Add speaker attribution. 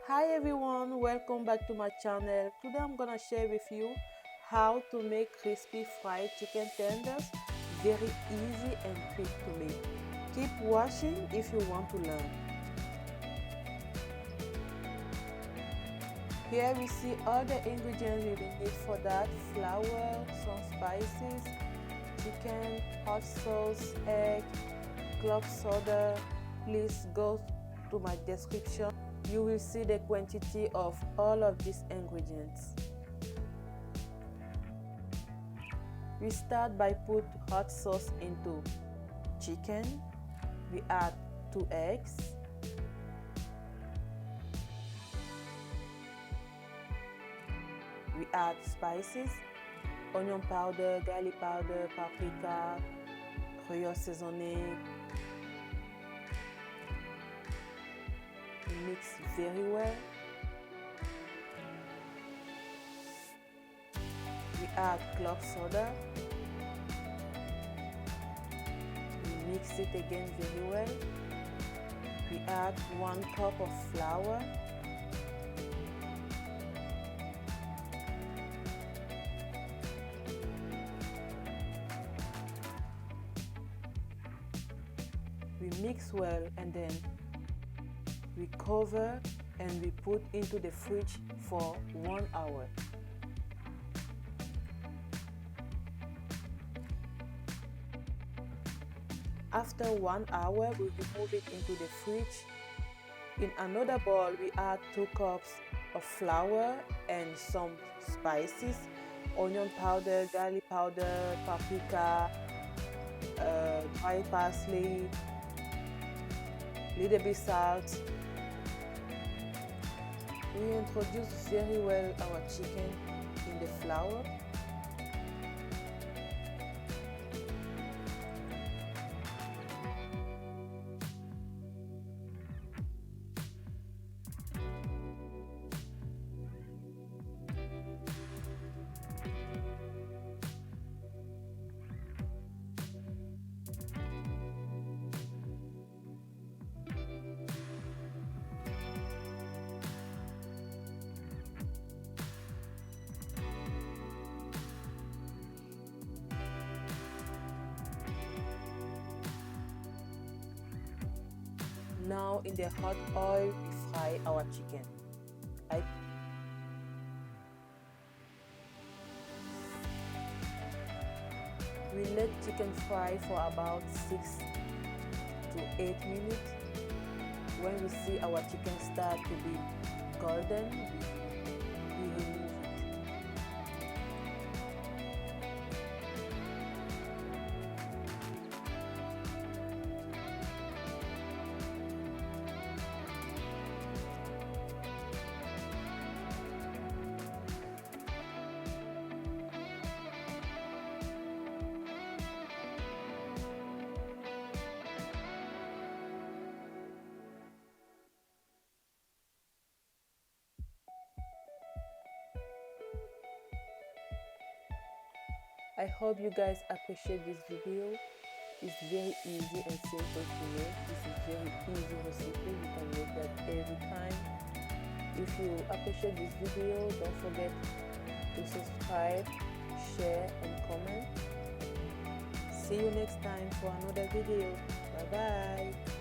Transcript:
Speaker 1: Hi everyone, welcome back to my channel. Today I'm gonna share with you how to make crispy fried chicken tenders. Very easy and quick to make. Keep watching if you want to learn. Here we see all the ingredients we will need for that: flour, some spices, chicken, hot sauce, egg, club soda. Please go to my description. You will see the quantity of all of these ingredients. We start by put hot sauce into chicken. We add 2 eggs. We add spices, onion powder, garlic powder, paprika, creole seasoning. Mix very well. We add club soda. We mix it again very well. We add 1 cup of flour. We mix well and then we cover and we put into the fridge for 1 hour. After 1 hour, we remove it into the fridge. In another bowl, we add 2 cups of flour and some spices, onion powder, garlic powder, paprika, dry parsley, little bit salt. We introduce very well our chicken in the flour. Now in the hot oil, we fry our chicken. We let chicken fry for about 6 to 8 minutes. When we see our chicken start to be golden, we remove it. I hope you guys appreciate this video. It's very easy and simple to make. This is very easy recipe. You can make that every time. If you appreciate this video, don't forget to subscribe, share and comment. See you next time for another video. Bye bye.